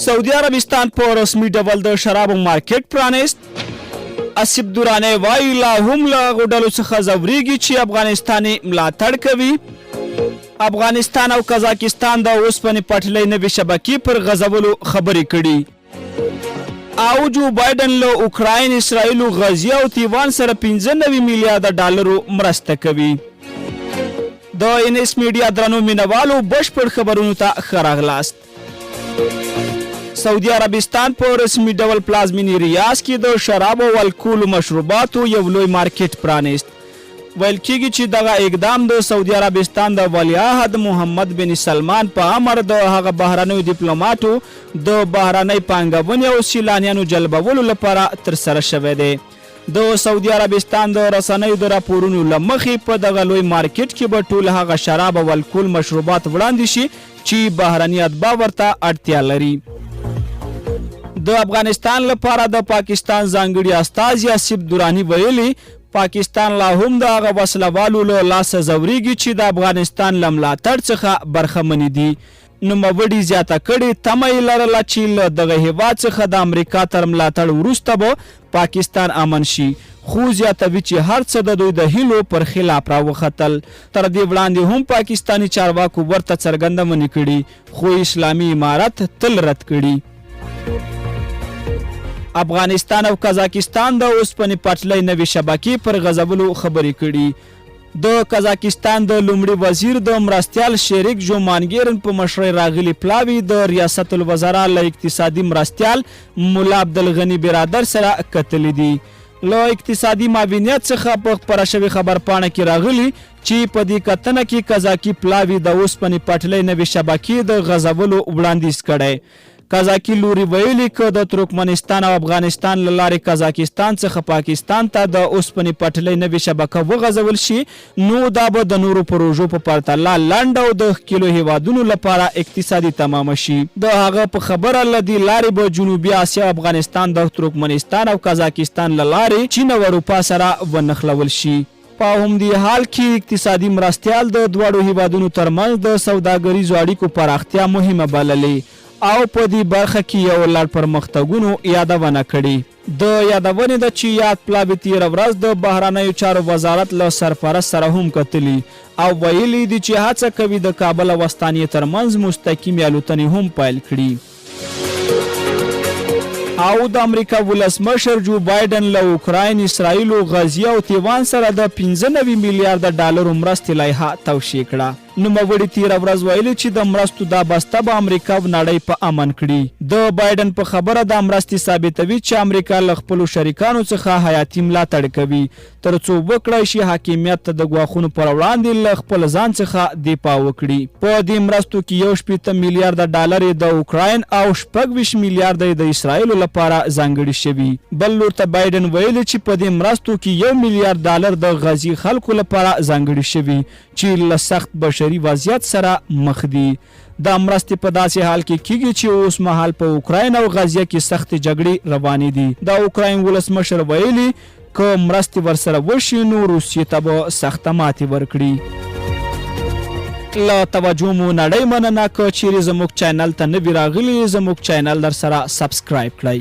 سعودي عربستان په رسمي ډول د شرابو مارکیټ پرانیست. اسیب درانی وایي لا هم له هغو ډلو څخه ځورېږي چې افغانستان یې ملاتړ کوي. افغانستان او قزاقستان د اوسپنې پټلۍ نوې شبکې پر غځولو خبرې کړي. او جو بایدن له اوکراین، اسرائیل، غزې او تیوان سره 95 میلیارډ ډالرو مرسته کوي. د NS میډیا درنو مینوالو بشپړ خبرونو ته ښه راغلاست. سعودي عربستان په رسمي ډول پلازمینې ریاض کې د شرابو او الکولو مشروباتو یو لوی مارکیټ پرانیست. ویل کېږي چې دغه اقدام د سعودي عربستان د ولیعهد محمد بن سلمان په امر د هغه بهرنیو ډیپلوماټو د بهرنۍ پانګونې او سیلانیانو جلبولو لپاره ترسره شوی دی. د سعودي عربستان د رسنیو د راپورونو له مخې په دغه لوی مارکیټ کې به ټول هغه شراب او الکول مشروبات وړاندې شي چې بهرني اتباع ورته اړتیا لري. د افغانستان لپاره د پاکستان ځانګړي استازي اسیب درانی ویلي پاکستان لا هم د هغه وسلوالو له لاسه ځورېږي چې د افغانستان له ملاتړ څخه برخمنې دي. نوموړي زیاته کړې تمه یې لرله چې له دغه هېواد څخه د امریکا تر ملاتړ وروسته به پاکستان امن شي، خو زیاتوي چې هر څه د دوی د هیلو پر خلاف راوختل. تر دې وړاندې هم پاکستاني چارواکو ورته څرګندونې کړي، خو اسلامي امارت تل رد کړي. افغانستان او قزاقستان د اوسپنې پټلۍ نوې شبکې پر غځولو خبرې کړي. د قزاقستان د لومړي وزیر د مرستیال شریک جو مانګیرن په مشرۍ راغلي پلاوي د ریاست الوزرا له اقتصادي مرستیال مولا عبدالغني برادر سره کتلې دي. له اقتصادي معاونیت څخه په خپره شوې خبرپاڼه کې راغلي چې په دې کتنه کې قزاقي پلاوي د اوسپنې پټلۍ نوې شبکې د غځولو وړاندیز کړی. قزاقي لوري ویلي که د ترکمنستان او افغانستان له لارې قزاقستان څخه پاکستان ته د اوسپنې پټلۍ نوې شبکه وغځول شي نو دا به د نورو پروژو په پرتله لنډ او د ښکېلو هیوادونو لپاره اقتصادي تمامه شي. د هغه په خبره له دې لارې به جنوبي اسیا او افغانستان د ترکمنستان او قزاقستان له لارې چین او اروپا سره ونښلول شي. په همدې حال کې اقتصادي مرستیال د دواړو هیوادونو ترمنځ د سوداګریزو اړیکو پراختیا مهمه بللې او په دې برخه کې یو لړ پرمختګونو یادونه کړې. د یادونې ده چې یاد پلاوي تېره ورځ د بهرنیو چارو وزارت له سرپرست سره هم کتلي او ویلي دي چې هڅه کوي د کابل او استانیې ترمنځ مستقیمې الوتنې هم پیل کړي. او د امریکا ولسمشر جو بایدن له اوکراین، اسرائیل، غزې او تیوان سره د 95 میلیارډ ډالرو مرستې لایحه توشیح کړه. نوموړي تېره ورځ ویلي چې د مرستو دا بسته به امریکا او نړۍ په امن کړي. د بایدن په خبره دا مرستې ثابتوي چې امریکا له خپلو شریکانو څخه حیاتي ملاتړ کوي تر څو وکړای شي حاکمیت ته د ګواښونو پر وړاندې له خپل ځان څخه دفاع وکړي. په دې مرستو کې 61 میلیارډ ډالر د اوکراین او 26 میلیارډ د اسرائیل لپاره ځانګړي شوي. بل لور ته بایدن ویلي چې په دې مرستو کې 1 میلیارډ ډالر د غزې خلکو لپاره ځانګړي شوي چې له سخت بشري وضعیت سره مخ دي. دا مرستې په داسې حال کې کیږي چې اوس مهال په اوکراین او غزې کې سختې جګړې روانې دي. د اوکراین ولسمشر ویلي که مرستې ورسره وشي نو روسیې ته به سخته ماتې ورکړي. له توجه مو نړۍ مننه. که چیرې زموږ چینل ته نوي راغلي زموږ چینل در سره سبسکرایب کړئ.